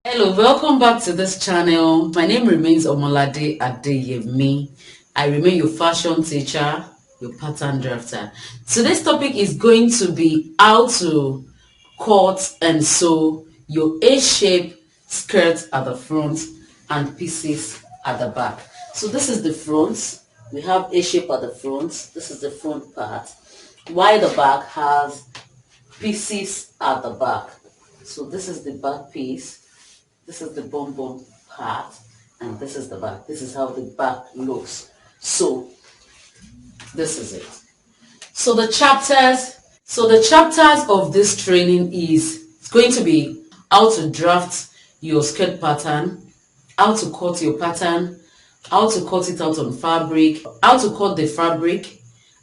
Hello, welcome back to this channel. My name remains Omolade Adeyemi. I remain your fashion teacher, your pattern drafter. Today's topic is going to be how to cut and sew your A-shape skirt at the front and pieces at the back. So this is the front. We have A-shape at the front. This is the front part. While the back has pieces at the back. So this is the back piece. This is the bum part, and this is the back. This is how the back looks. So this is it. So the chapters of this training is going to be how to draft your skirt pattern, how to cut your pattern, how to cut it out on fabric, how to cut the fabric,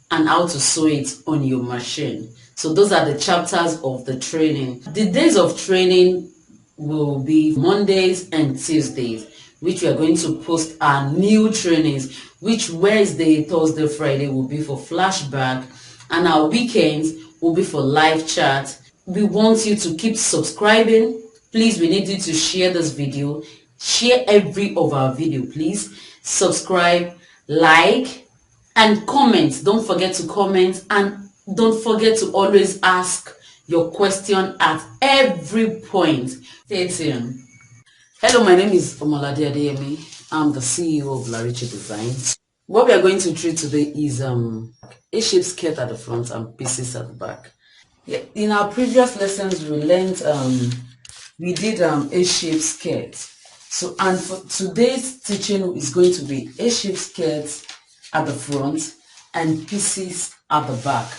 and how to sew it on your machine. So those are the chapters of the training. The days of training will be Mondays and Tuesdays, which we are going to post our new trainings, which Wednesday, Thursday, Friday will be for flashback, and our weekends will be for live chat. We want you to keep subscribing. Please, we need you to share this video. Share every of our video, please. Subscribe, like, and comment. Don't forget to comment, and don't forget to always ask your question at every point. Stay tuned. Hello, my name is Omolade Adeyemi. I'm the CEO of Lariche Designs. What we are going to treat today is A-shape skirt at the front and pieces at the back. Yeah, in our previous lessons, we did A-shape skirt. So, and for today's teaching is going to be A-shape skirts at the front and pieces at the back.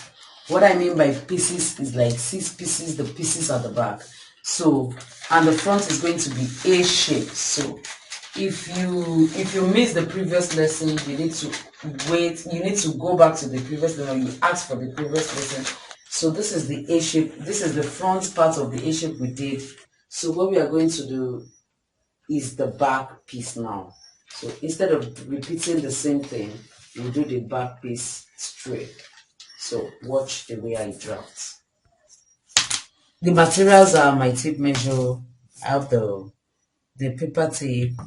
What I mean by pieces is like 6 pieces, the pieces at the back. So, and the front is going to be A-shape. So, if you missed the previous lesson, you need to wait. You need to go back to the previous lesson. You ask for the previous lesson. So this is the A-shape. This is the front part of the A-shape we did. So what we are going to do is the back piece now. So instead of repeating the same thing, we'll do the back piece straight. So watch the way I draft. The materials are my tape measure. I have the paper tape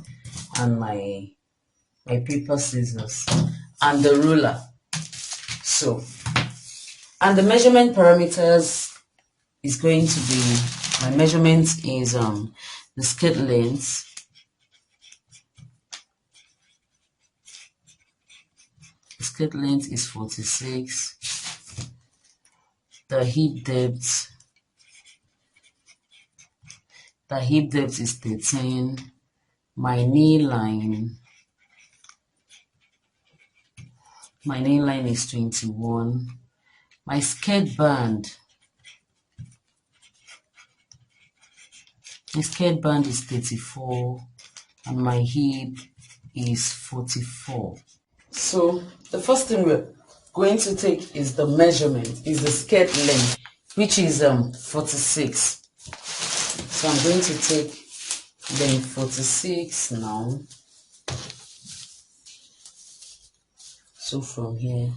and my paper scissors and the ruler. So, and the measurement parameters is going to be, my measurement is the skirt length, the skirt length is 46, the hip depth is 13, my knee line is 21, my skirt band is 34, and my hip is 44. So the first thing we're going to take is the measurement, is the skirt length, which is 46. So I'm going to take length 46 now. So from here,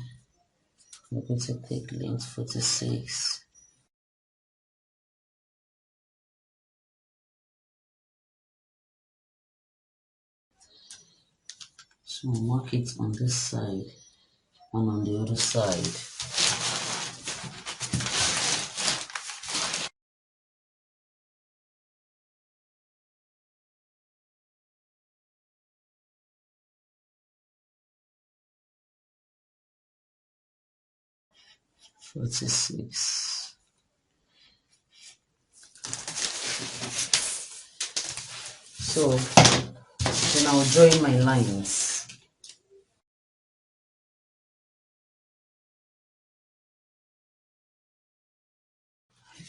I'm going to take length 46. So mark it on this side and on the other side. "46. So then I'll join my lines.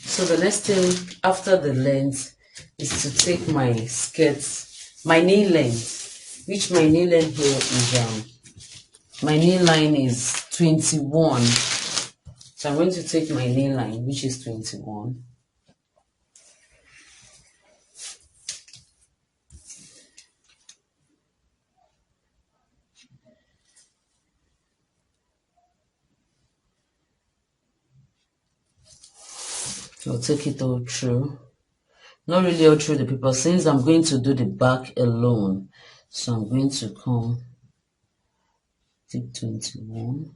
So the next thing after the length is to take my skirts, my knee length, which my knee length here is my knee line is 21. So I'm going to take my knee line, which is 21. So I'll take it all through not really all through the paper, since I'm going to do the back alone. So I'm going to come take 21.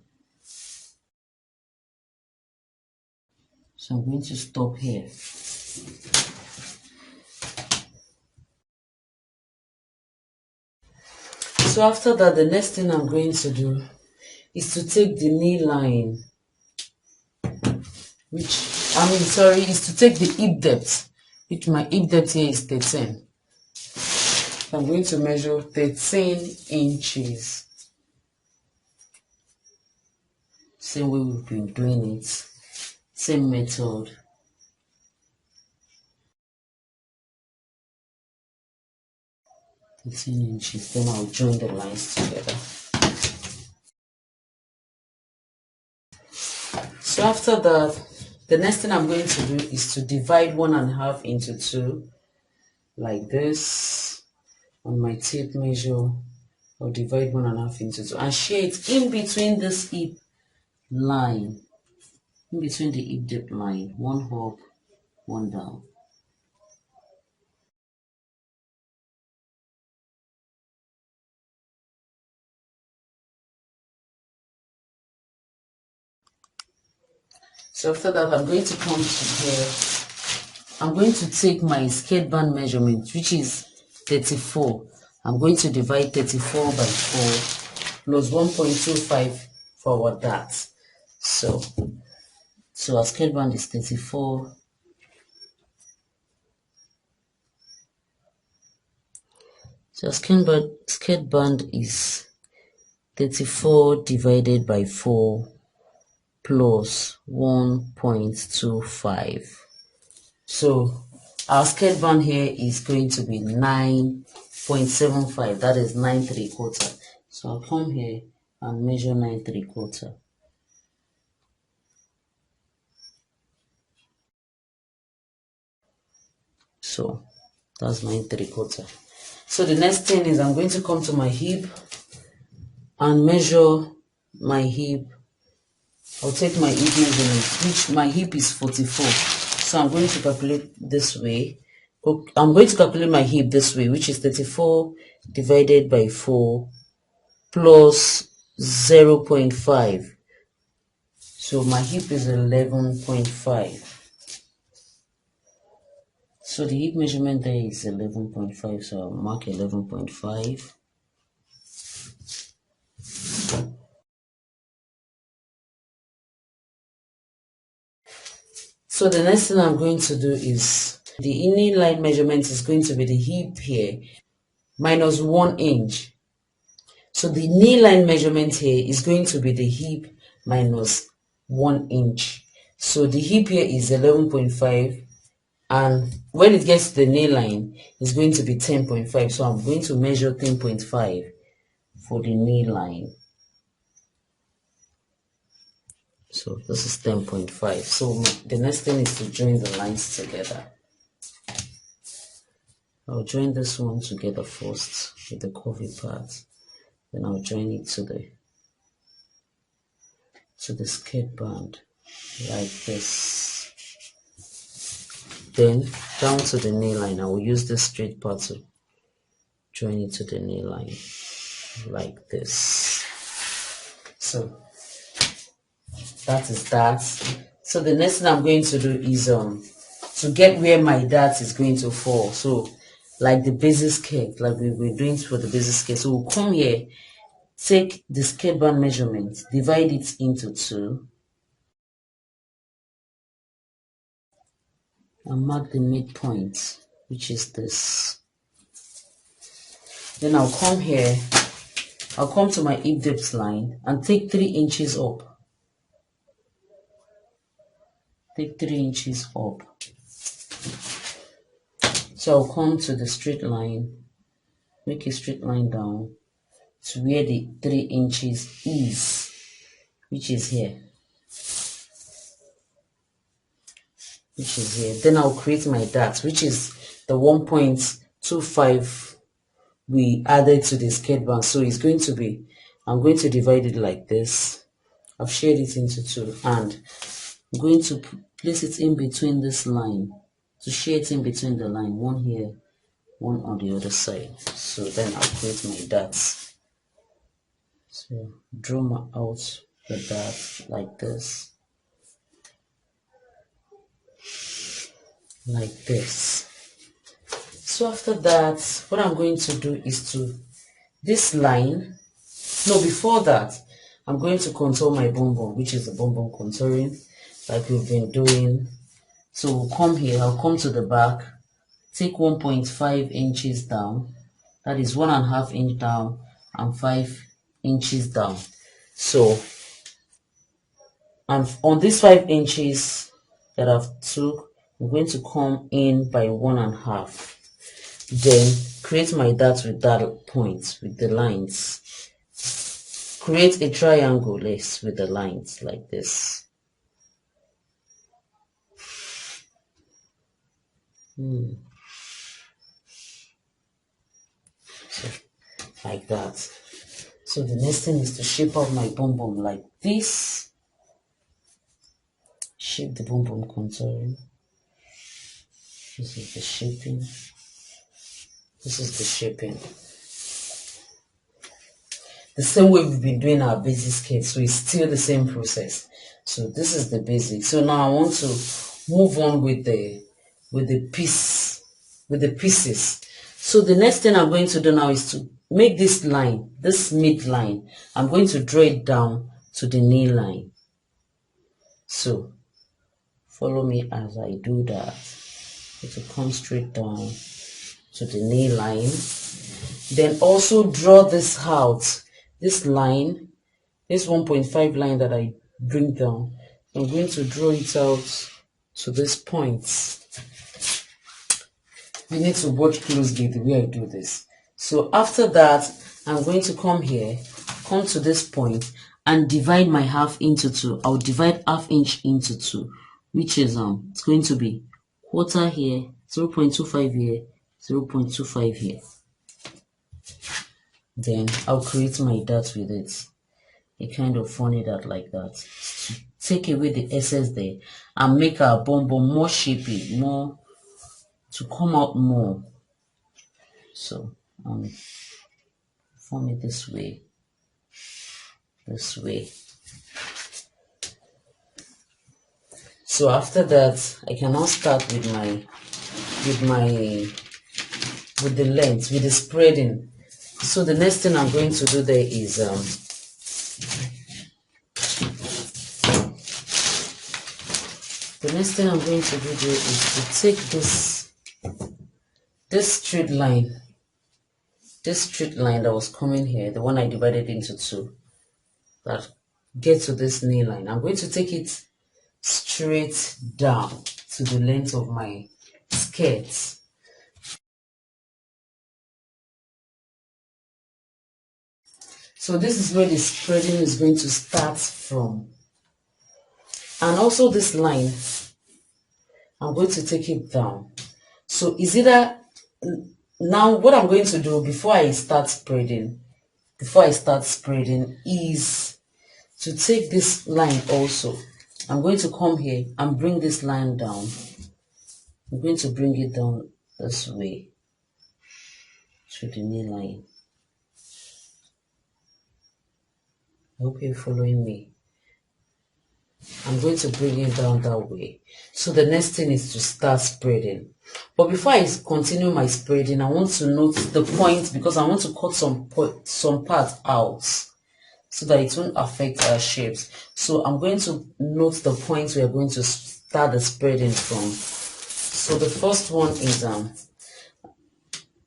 So I'm going to stop here. So after that, the next thing I'm going to do is to take the knee line, is to take the hip depth, which my hip depth here is 13. I'm going to measure 13 inches. Same way we've been doing it, same method. Inches, then I'll join the lines together. So after that, the next thing I'm going to do is to divide 1.5 into 2, like this. On my tape measure, I'll divide 1.5 into 2 and share it in between this hip line, in between the hip depth line, one up, one down. So after that, I'm going to come to here. I'm going to take my skirt band measurement, which is 34. I'm going to divide 34 by 4 plus 1.25 for our dart. So our skirt band is 34. So skirt band is 34 divided by 4 plus 1.25. So our skirt band here is going to be 9.75. That is 9 3/4. So I'll come here and measure 9 3/4. So that's 9 3/4. So the next thing is I'm going to come to my hip and measure my hip. I'll take my hip measurement, which my hip is 44. So I'm going to calculate this way. I'm going to calculate my hip this way, which is 34 divided by 4 plus 0.5. So my hip is 11.5. So the hip measurement there is 11.5. So I'll mark 11.5. So the next thing I'm going to do is the inner line measurement is going to be the hip here minus 1 inch. So the knee line measurement here is going to be the hip minus 1 inch. So the hip here is 11.5, and when it gets to the knee line, it's going to be 10.5. So I'm going to measure 10.5 for the knee line. So this is 10.5. So the next thing is to join the lines together. I'll join this one together first with the curvy part. Then I'll join it to the skirt band like this. Then down to the knee line, I will use this straight part to join it to the knee line like this. So that is that. So the next thing I'm going to do is to get where my dart is going to fall. So like the basic skirt, like we were doing for the basic skirt. So we'll come here, take the skirt band measurement, divide it into 2, and mark the midpoint, which is this. Then I'll come here, I'll come to my hip depth line and take 3 inches up. Take 3 inches up. So I'll come to the straight line, make a straight line down to where the 3 inches is, which is here. Then I'll create my dart, which is the 1.25 we added to the skirt band. So it's going to be, I'm going to divide it like this. I've shared it into 2, and I'm going to place it in between this line to shade in between the line, one here, one on the other side. So then I'll create my dots. So draw my out the dot like this, like this. So after that, what I'm going to do is to this line. No, before that, I'm going to contour my bum bum, which is the bum bum contouring, like we've been doing. So we'll come here. I'll come to the back, take 1.5 inches down. That is 1.5 inch down and 5 inches down. So, and on these 5 inches that I've took, I'm going to come in by 1.5. Then create my dot with that point, with the lines. Create a triangle lace with the lines like this. So, like that. So the next thing is to shape out my bum bum like this. Shape the bum bum contouring. This is the shaping. This is the shaping. The same way we've been doing our basic skirt, so it's still the same process. So this is the basic. So now I want to move on with the pieces. So the next thing I'm going to do now is to make this line, this midline. I'm going to draw it down to the knee line. So follow me as I do that. It will come straight down to the knee line. Then also draw this out. This line, this 1.5 line that I bring down, I'm going to draw it out to this point. You need to watch closely the way I do this. So after that, I'm going to come here, come to this point, and divide my half into two. I'll divide half inch into two, which is it's going to be quarter here, 0.25 here, 0.25 here. Then I'll create my dot with it. A kind of funny dot like that. Take away the excess there and make our bum bum more shapy, more to come out more. So form it this way. This way. So after that, I can now start with the length, with the spreading. So the next thing I'm going to do there is the next thing I'm going to do there is to take this straight line that was coming here, the one I divided into two, that gets to this knee line. I'm going to take it straight down to the length of my skirt. So this is where the spreading is going to start from. And also this line, I'm going to take it down. So is either, now what I'm going to do before I start spreading is to take this line also. I'm going to come here and bring this line down. I'm going to bring it down this way to the knee line. I hope you're following me. I'm going to bring it down that way. So the next thing is to start spreading. But before I continue my spreading, I want to note the point, because I want to cut some part out so that it won't affect our shapes. So I'm going to note the points we are going to start the spreading from. So the first one is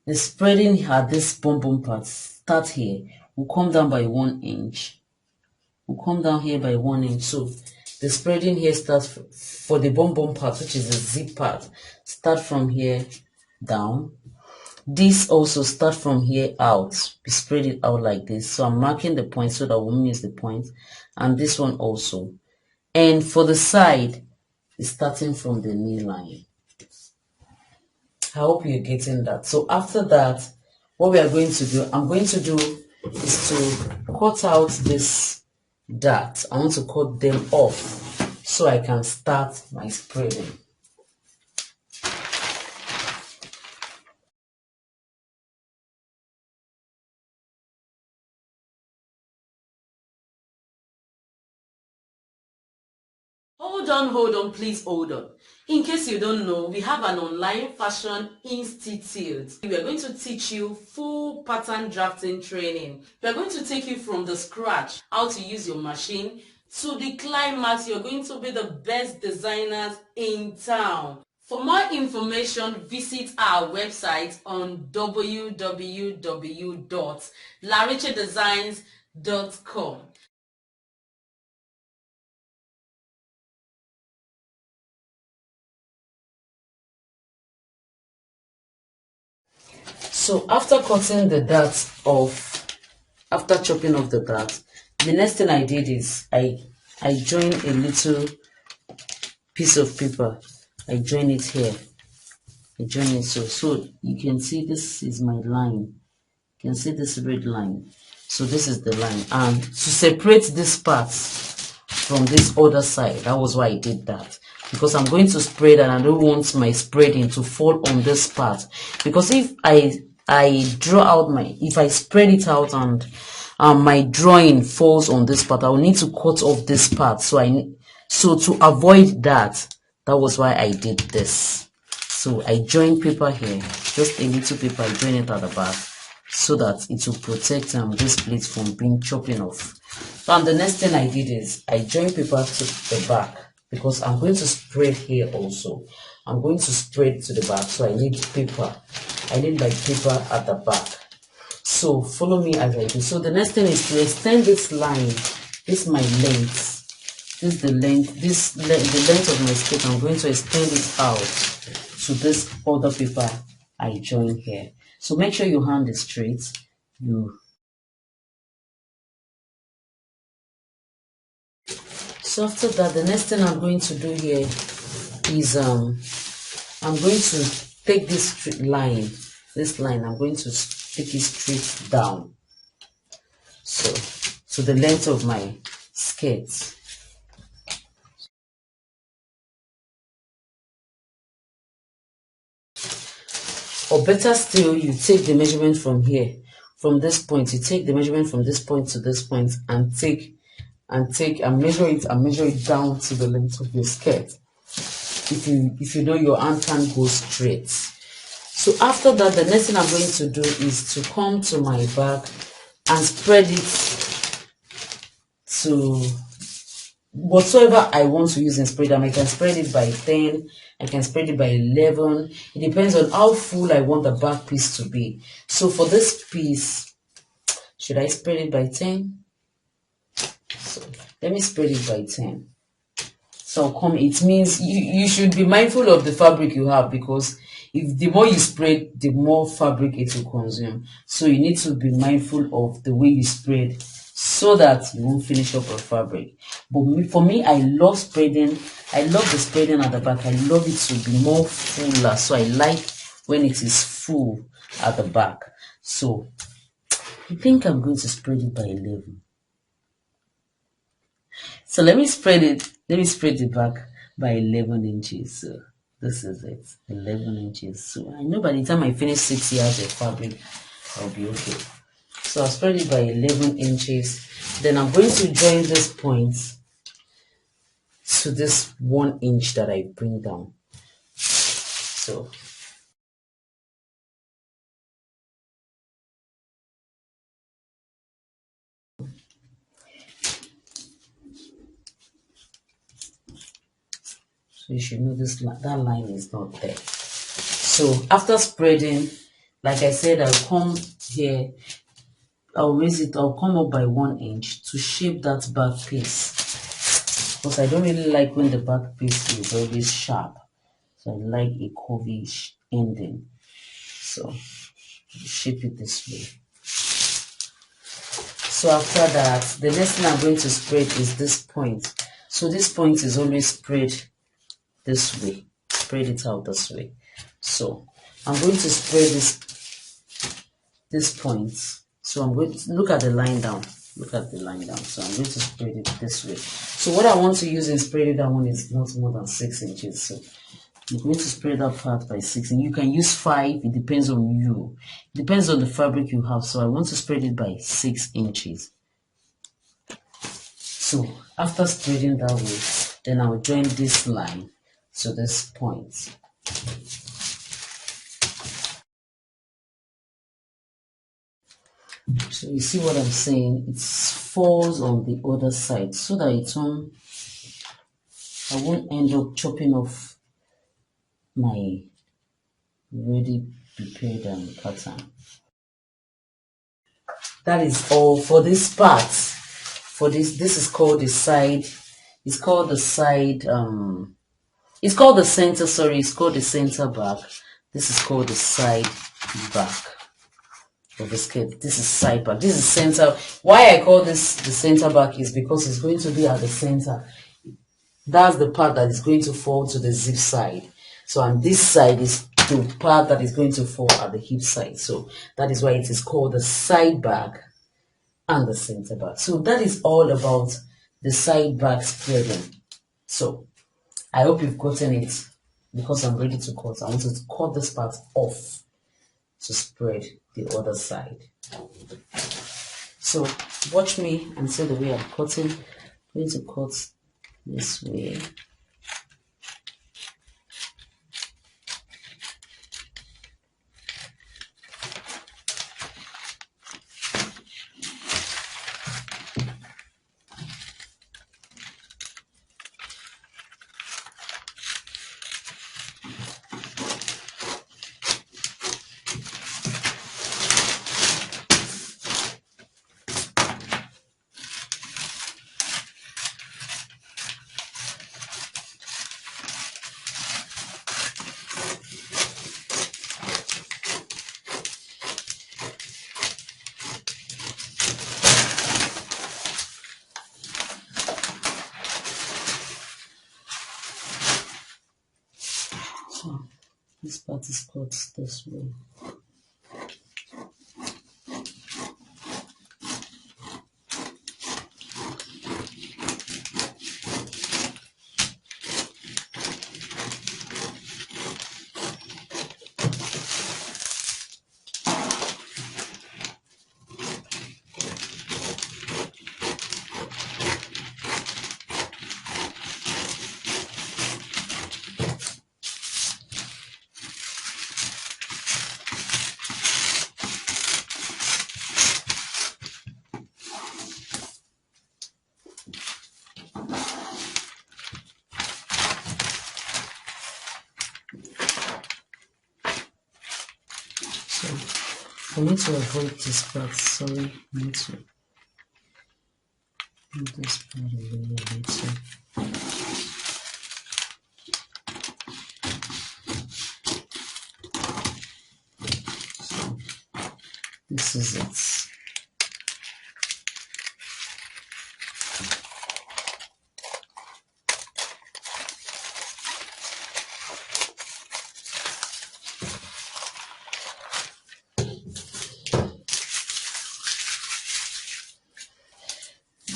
the spreading at this bum bum part. Start here. We'll come down by 1 inch. We'll come down here by 1 inch. So the spreading here starts for the bum bum part, which is the zip part. Start from here down. This also start from here out. We spread it out like this. So I'm marking the point so that we won't miss the point. And this one also. And for the side, it's starting from the knee line. I hope you're getting that. So after that, what we are going to do, I'm going to do is to cut out this dot. I want to cut them off so I can start my spreading. Hold on, please hold on. In case you don't know, we have an online fashion institute. We are going to teach you full pattern drafting training. We are going to take you from the scratch, how to use your machine, to the climax. You're going to be the best designers in town. For more information, visit our website on www.larichedesigns.com. So after cutting the dart off, after chopping off the dart, the next thing I did is I joined a little piece of paper. I join it here. I join it so you can see this is my line. You can see this red line. So this is the line. And to separate this part from this other side, that was why I did that. Because I'm going to spread and I don't want my spreading to fall on this part. Because if I draw out if I spread it out and my drawing falls on this part, I will need to cut off this part. So to avoid that, that was why I did this. So I join paper here, just a little paper, I join it at the back so that it will protect this plate from being chopping off. And the next thing I did is I join paper to the back because I'm going to spread here also. I'm going to spread to the back, so I need paper. I need my paper at the back. So follow me as I do. So the next thing is to extend this line. This is my length. This is the length. The length of my skirt. I'm going to extend it out to this other paper I join here. So make sure your hand is straight. So after that, the next thing I'm going to do here is I'm going to take this line. I'm going to take it straight down. So to the length of my skirt. Or better still, you take the measurement from here, from this point. You take the measurement from this point to this point and measure it down to the length of your skirt. If you know your hand can't go straight. So after that, the next thing I'm going to do is to come to my back and spread it to whatsoever I want to use in spread. I can spread it by 10, I can spread it by 11. It depends on how full I want the back piece to be. So for this piece, should I spread it by 10? So let me spread it by 10. So it means you should be mindful of the fabric you have, because if the more you spread, the more fabric it will consume. So you need to be mindful of the way you spread so that you won't finish up a fabric. But for me, I love spreading. I love the spreading at the back. I love it to be more fuller. So I like when it is full at the back. So I think I'm going to spread it by 11. So let me spread the back by 11 inches. So this is it, 11 inches. So I know by the time I finish 6 yards of fabric, I'll be okay. So I'll spread it by 11 inches. Then I'm going to join this point to this 1 inch that I bring down. So you should know that line is not there. So after spreading, like I said, I'll come here, I'll raise it, I'll come up by 1 inch to shape that back piece. Because I don't really like when the back piece is always sharp. So I like a curvish ending. So shape it this way. So after that, the next thing I'm going to spread is this point. So this point is always spread this way. Spread it out this way. So I'm going to spread this point. So I'm going to look at the line down. Look at the line down. So I'm going to spread it this way. So what I want to use in spreading that one is not more than 6 inches. So I'm going to spread that part by 6, and you can use 5. It depends on you. It depends on the fabric you have. So I want to spread it by 6 inches. So after spreading that way, Then I'll join this line to this point. So you see what I'm saying? It falls on the other side so that I won't end up chopping off my ready prepared pattern. That is all for this part. For this is called the side. It's called the side. It's called the center. Sorry, it's called the center back. This is called the side back of the skirt. This is side back. This is center. Why I call this the center back is because it's going to be at the center. That's the part that is going to fall to the zip side. So, and this side is the part that is going to fall at the hip side. So that is why it is called the side back and the center back. So that is all about the side back spreading. So I hope you've gotten it, because I'm ready to cut. I want to cut this part off to spread the other side. So watch me and see the way I'm cutting. I'm going to cut this way. This part is cut this way. I need to avoid this part, sorry, I need to move this part away a little. So, this is it.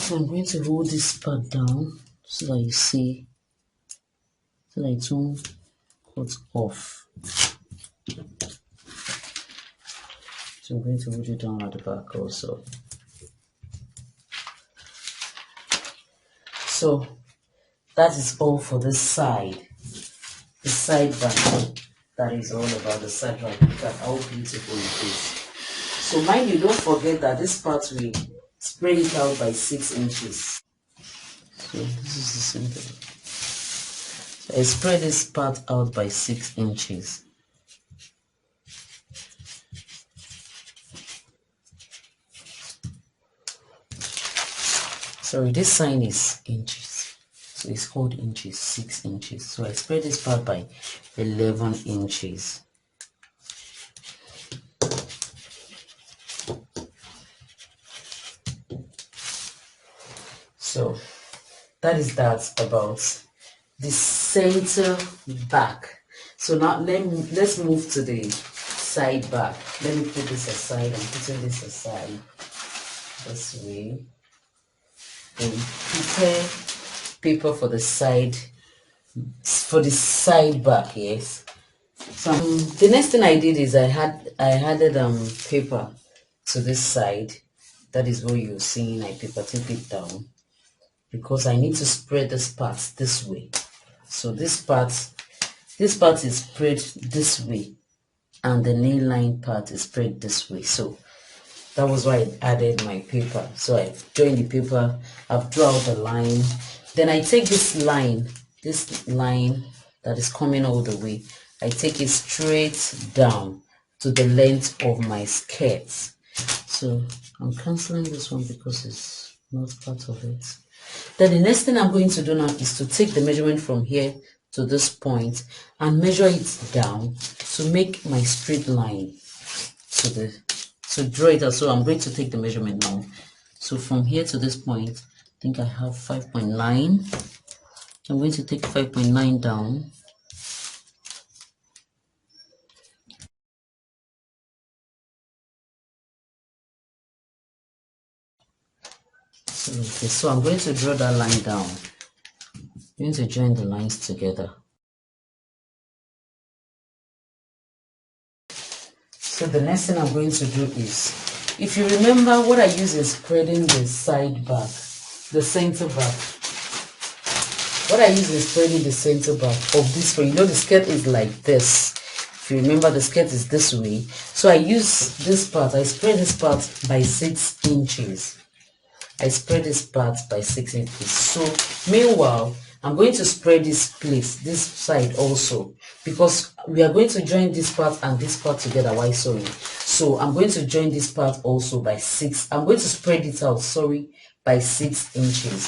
So I'm going to hold this part down so that you see, so that it won't cut off. So I'm going to hold it down at the back also. So that is all for this side. The side back, that is all about the side back. Look at how beautiful it is. So mind you, don't forget that this part we spread it out by 6 inches. So this is the center. So I spread this part out by 6 inches. Sorry, this sign is inches. So it's called inches, 6 inches. So I spread this part by 11 inches. So that is that about the center back. So now let's move to the side back. Let me put this aside. I'm putting this aside this way. And prepare paper for the side back. Yes. So the next thing I did is I added paper to this side. That is what you're seeing. I paper tape it down. because I need to spread this part this way. So this part is spread this way, and the knee line part is spread this way. So that was why I added my paper. So I've joined the paper, I've drawn out the line. Then I take this line that is coming all the way, I take it straight down to the length of my skirt. So I'm cancelling this one because it's not part of it. Then the next thing I'm going to do now is to take the measurement from here to this point and measure it down to make my straight line to draw it out. So I'm going to take the measurement now. So from here to this point, I think I have 5.9. I'm going to take 5.9 down. So I'm going to draw that line down. I'm going to join the lines together. So the next thing I'm going to do is, if you remember, what I use is spreading the side back, the center back. What I use is spreading the center back of this way. You know the skirt is like this. If you remember, the skirt is this way. So I use this part, I spread this part by 6 inches. I spread this part by 6 inches. So meanwhile, I'm going to spread this side also, because we are going to join this part and this part together while sewing. So I'm going to join this part also by 6. I'm going to spread it out, by 6 inches.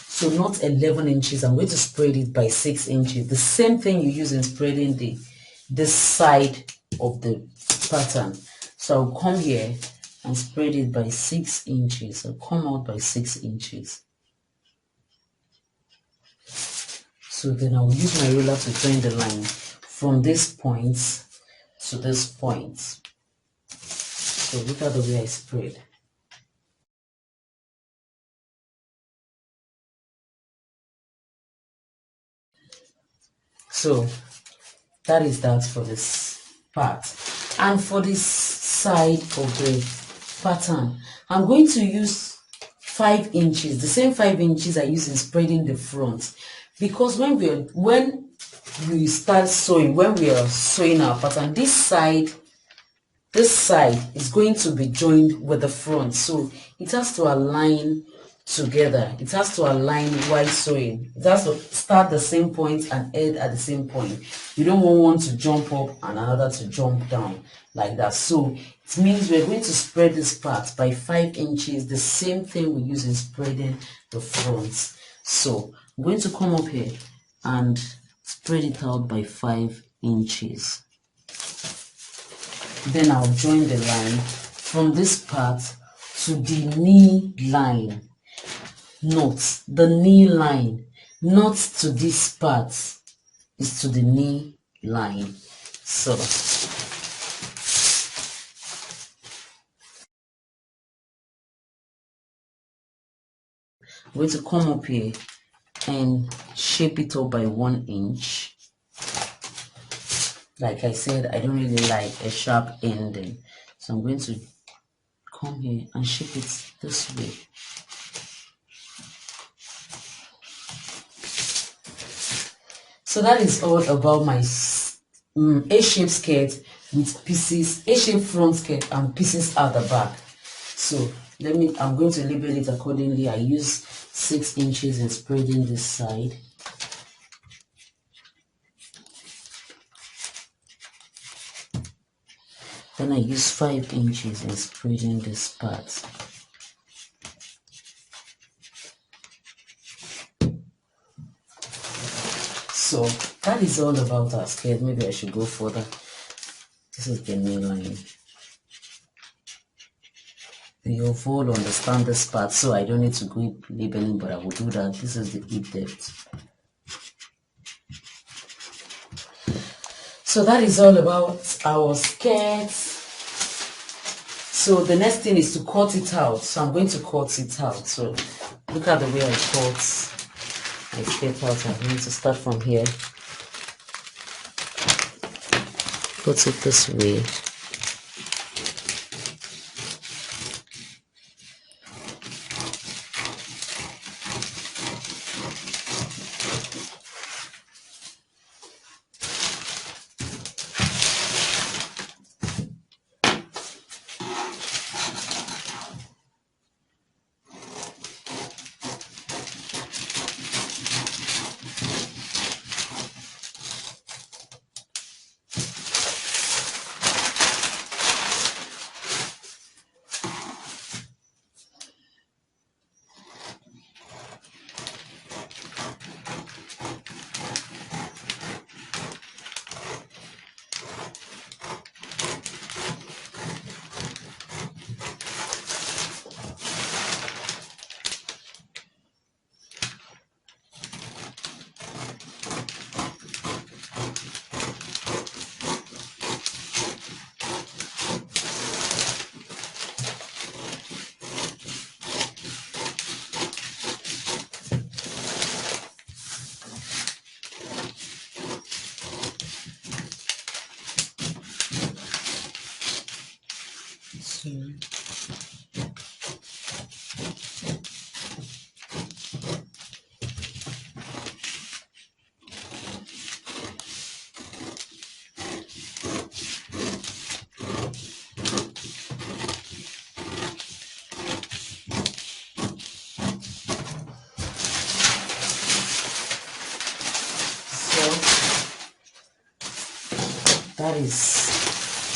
So not 11 inches. I'm going to spread it by 6 inches. The same thing you use in spreading this side of the pattern. So I'll come here and spread it by 6 inches. I'll come out by 6 inches. So then I'll use my ruler to join the line from this point to this point. So look at the way I spread. So that is that for this part. And for this side of the pattern, I'm going to use 5 inches, the same 5 inches I use in spreading the front, because when we start sewing, when we are sewing our pattern, this side is going to be joined with the front, so it has to align together. It has to align while sewing. It has to start the same point and end at the same point. You don't want one to jump up and another to jump down like that. So it means we're going to spread this part by 5 inches, the same thing we use in spreading the front. So I'm going to come up here and spread it out by 5 inches. Then I'll join the line from this part to the knee line. Note the knee line, not to this part, is to the knee line. So I'm going to come up here and shape it up by 1 inch. Like I said, I don't really like a sharp ending, so I'm going to come here and shape it this way. So that is all about my A-shaped skirt with pieces, A-shaped front skirt and pieces at the back. So I'm going to label it accordingly. I use 6 inches in spreading this side. Then I use 5 inches in spreading this part. So that is all about our skirt. Maybe I should go further. This is the knee line. You've all understand this part, so I don't need to go labeling, but I will do that. This is the hip depth. So that is all about our skirt. So the next thing is to cut it out. So I'm going to cut it out. So look at the way I cut my skirt out. I'm going to start from here. Cut it this way.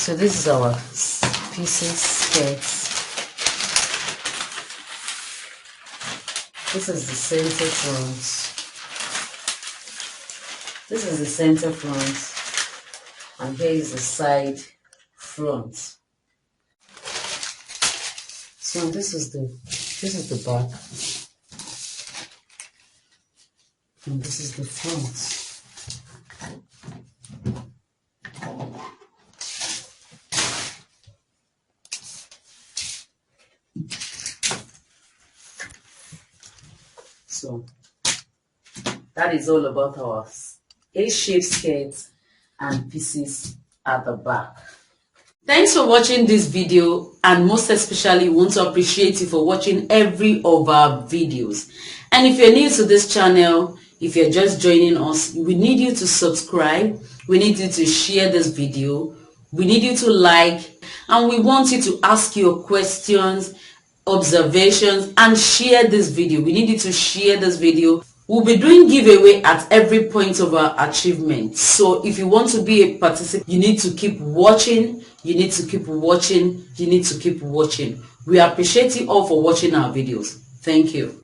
So this is our pieces skirts. This is the center front. This is the center front, and here is the side front. So this is the back, and this is the front. So that is all about our A-shaped skirts and pieces at the back. Thanks for watching this video, and most especially we want to appreciate you for watching every of our videos. And if you're new to this channel, if you're just joining us, we need you to subscribe, we need you to share this video, we need you to like, and we want you to ask your questions, observations, and share this video. We need you to share this video. We'll be doing giveaway at every point of our achievement. So if you want to be a participant, you need to keep watching, you need to keep watching, you need to keep watching. We appreciate you all for watching our videos. Thank you.